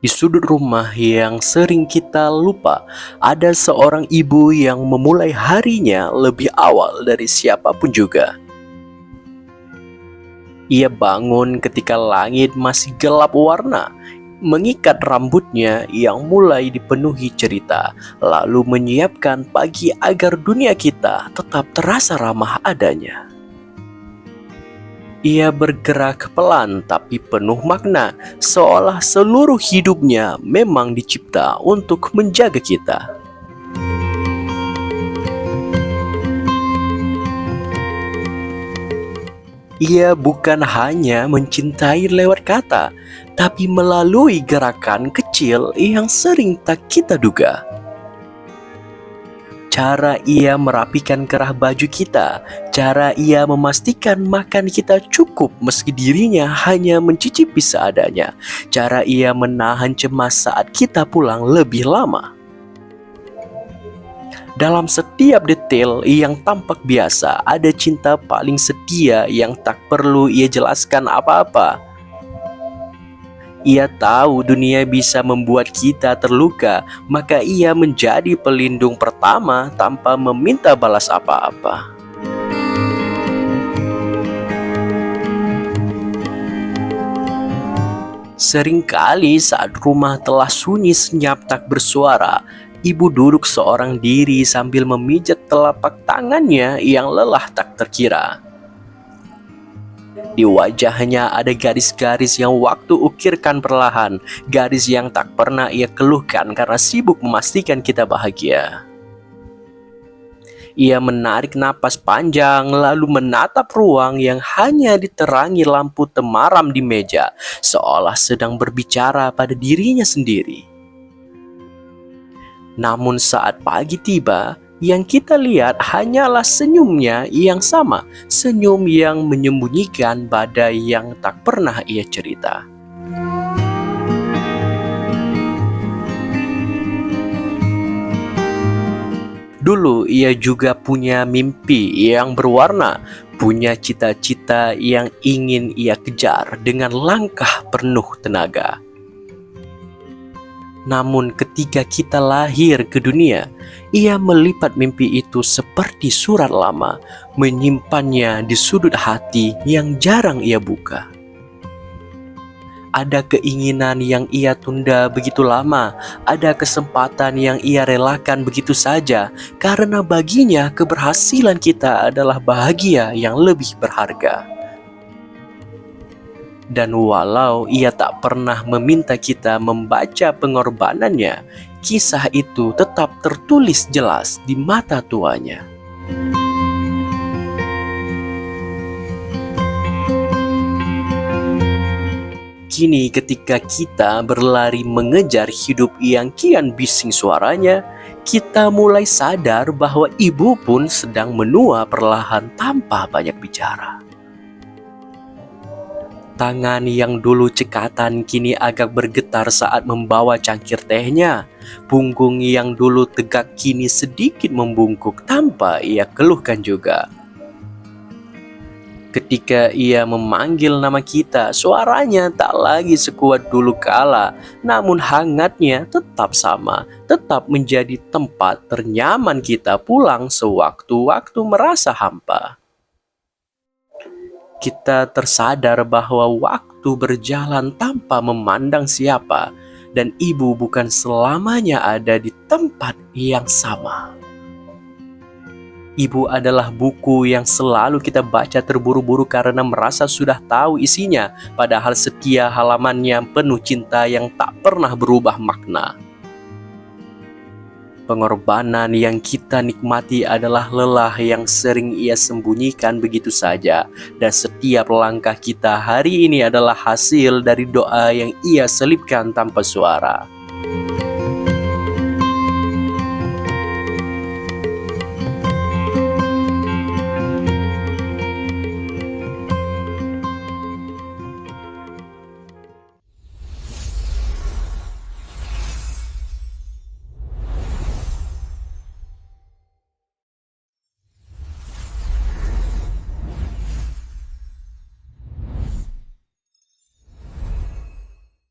Di sudut rumah yang sering kita lupa, ada seorang ibu yang memulai harinya lebih awal dari siapapun juga. Ia bangun ketika langit masih gelap warna, mengikat rambutnya yang mulai dipenuhi cerita, lalu menyiapkan pagi agar dunia kita tetap terasa ramah adanya. Ia bergerak pelan tapi penuh makna, seolah seluruh hidupnya memang dicipta untuk menjaga kita. Ia bukan hanya mencintai lewat kata, tapi melalui gerakan kecil yang sering tak kita duga. Cara ia merapikan kerah baju kita, cara ia memastikan makan kita cukup meski dirinya hanya mencicipi seadanya, cara ia menahan cemas saat kita pulang lebih lama. Dalam setiap detail yang tampak biasa, ada cinta paling setia yang tak perlu ia jelaskan apa-apa. Ia tahu dunia bisa membuat kita terluka, maka ia menjadi pelindung pertama tanpa meminta balas apa-apa. Seringkali saat rumah telah sunyi senyap tak bersuara, ibu duduk seorang diri sambil memijat telapak tangannya yang lelah tak terkira. Di wajahnya ada garis-garis yang waktu ukirkan perlahan, garis yang tak pernah ia keluhkan karena sibuk memastikan kita bahagia. Ia menarik napas panjang lalu menatap ruang yang hanya diterangi lampu temaram di meja, seolah sedang berbicara pada dirinya sendiri. Namun saat pagi tiba, yang kita lihat hanyalah senyumnya yang sama, senyum yang menyembunyikan badai yang tak pernah ia cerita. Dulu ia juga punya mimpi yang berwarna, punya cita-cita yang ingin ia kejar dengan langkah penuh tenaga. Namun ketika kita lahir ke dunia, ia melipat mimpi itu seperti surat lama, menyimpannya di sudut hati yang jarang ia buka. Ada keinginan yang ia tunda begitu lama, ada kesempatan yang ia relakan begitu saja, karena baginya keberhasilan kita adalah bahagia yang lebih berharga. Dan walau ia tak pernah meminta kita membaca pengorbanannya, kisah itu tetap tertulis jelas di mata tuanya. Kini ketika kita berlari mengejar hidup yang kian bising suaranya, kita mulai sadar bahwa ibu pun sedang menua perlahan tanpa banyak bicara. Tangan yang dulu cekatan kini agak bergetar saat membawa cangkir tehnya. Punggung yang dulu tegak kini sedikit membungkuk tanpa ia keluhkan juga. Ketika ia memanggil nama kita, suaranya tak lagi sekuat dulu kala, namun hangatnya tetap sama, tetap menjadi tempat ternyaman kita pulang sewaktu-waktu merasa hampa. Kita tersadar bahwa waktu berjalan tanpa memandang siapa, dan ibu bukan selamanya ada di tempat yang sama. Ibu adalah buku yang selalu kita baca terburu-buru karena merasa sudah tahu isinya, padahal setiap halamannya penuh cinta yang tak pernah berubah makna. Pengorbanan yang kita nikmati adalah lelah yang sering ia sembunyikan begitu saja, dan setiap langkah kita hari ini adalah hasil dari doa yang ia selipkan tanpa suara.